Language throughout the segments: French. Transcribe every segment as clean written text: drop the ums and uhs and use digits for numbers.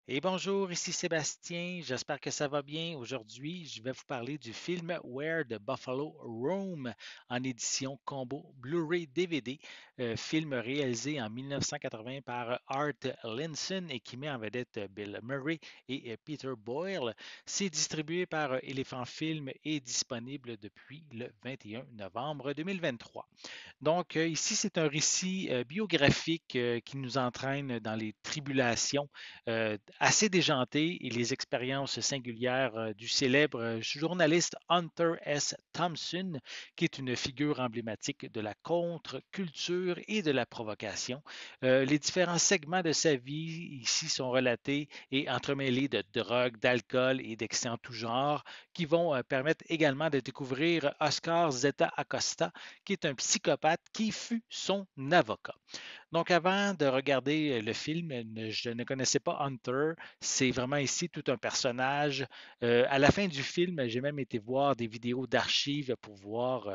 Et bonjour, ici Sébastien, j'espère que ça va bien. Aujourd'hui, je vais vous parler du film Where the Buffalo Roam en édition combo Blu-ray DVD, film réalisé en 1980 par Art Linson et qui met en vedette Bill Murray et Peter Boyle. C'est distribué par Elephant Film et disponible depuis le 21 novembre 2023. Donc, ici, c'est un récit biographique qui nous entraîne dans les tribulations assez déjantées et les expériences singulières du célèbre journaliste Hunter S. Thompson, qui est une figure emblématique de la contre-culture et de la provocation. Les différents segments de sa vie ici sont relatés et entremêlés de drogue, d'alcool et d'excès en tout genre, qui vont permettre également de découvrir Oscar Zeta Acosta, qui est un psychopathe qui fut son avocat. Donc, avant de regarder le film, je ne connaissais pas Hunter. C'est vraiment ici tout un personnage. À la fin du film, j'ai même été voir des vidéos d'archives pour voir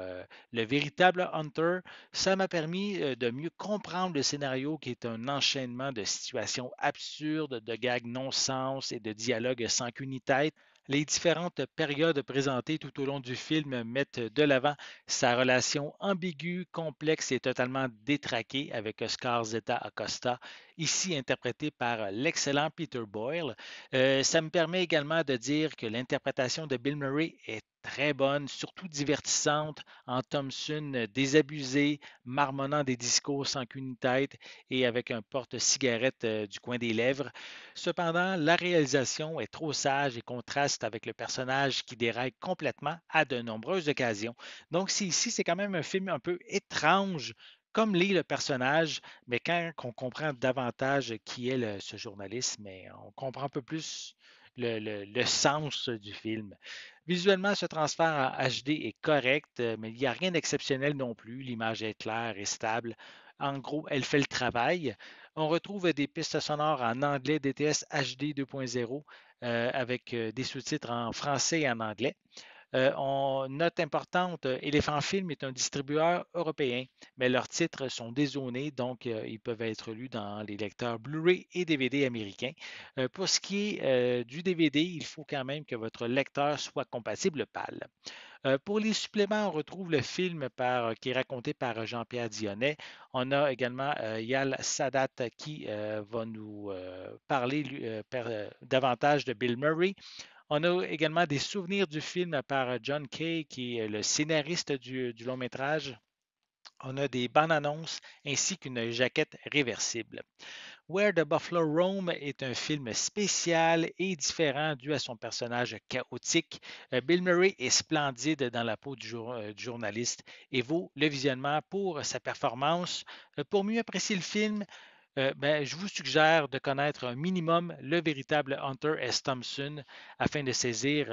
le véritable Hunter. Ça m'a permis de mieux comprendre le scénario qui est un enchaînement de situations absurdes, de gags non-sens et de dialogues sans queue ni tête. Les différentes périodes présentées tout au long du film mettent de l'avant sa relation ambiguë, complexe et totalement détraquée avec Oscar Zeta Acosta, ici interprété par l'excellent Peter Boyle. Ça me permet également de dire que l'interprétation de Bill Murray est très bonne, surtout divertissante, en Thompson désabusé, marmonnant des discours sans queue ni tête et avec un porte-cigarette du coin des lèvres. Cependant, la réalisation est trop sage et contraste avec le personnage qui déraille complètement à de nombreuses occasions. Donc, ici, c'est quand même un film un peu étrange, comme l'est le personnage, mais quand on comprend davantage qui est ce journaliste, mais on comprend un peu plus le sens du film. Visuellement, ce transfert en HD est correct, mais il n'y a rien d'exceptionnel non plus. L'image est claire et stable. En gros, elle fait le travail. On retrouve des pistes sonores en anglais DTS HD 2.0 avec des sous-titres en français et en anglais. Note importante, Elephant Film est un distributeur européen, mais leurs titres sont dézonés, donc ils peuvent être lus dans les lecteurs Blu-ray et DVD américains. Pour ce qui est du DVD, il faut quand même que votre lecteur soit compatible PAL. Pour les suppléments, on retrouve le film qui est raconté par Jean-Pierre Dionnet. On a également Yal Sadat qui va nous parler davantage de Bill Murray. On a également des souvenirs du film par John Kay, qui est le scénariste du long métrage. On a des bandes annonces ainsi qu'une jaquette réversible. Where the Buffalo Roam est un film spécial et différent dû à son personnage chaotique. Bill Murray est splendide dans la peau du journaliste et vaut le visionnement pour sa performance. Pour mieux apprécier le film, je vous suggère de connaître un minimum le véritable Hunter S. Thompson afin de saisir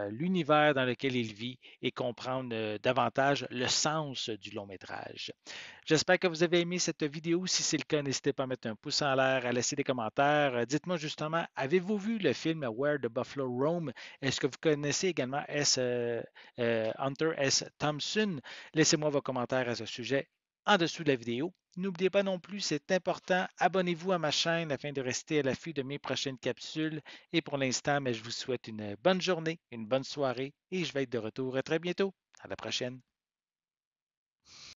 l'univers dans lequel il vit et comprendre davantage le sens du long métrage. J'espère que vous avez aimé cette vidéo. Si c'est le cas, n'hésitez pas à mettre un pouce en l'air, à laisser des commentaires. Dites-moi justement, avez-vous vu le film Where the Buffalo Roam? Est-ce que vous connaissez également Hunter S. Thompson? Laissez-moi vos commentaires à ce sujet en dessous de la vidéo. N'oubliez pas non plus, c'est important, abonnez-vous à ma chaîne afin de rester à l'affût de mes prochaines capsules. Et pour l'instant, je vous souhaite une bonne journée, une bonne soirée et je vais être de retour très bientôt. À la prochaine.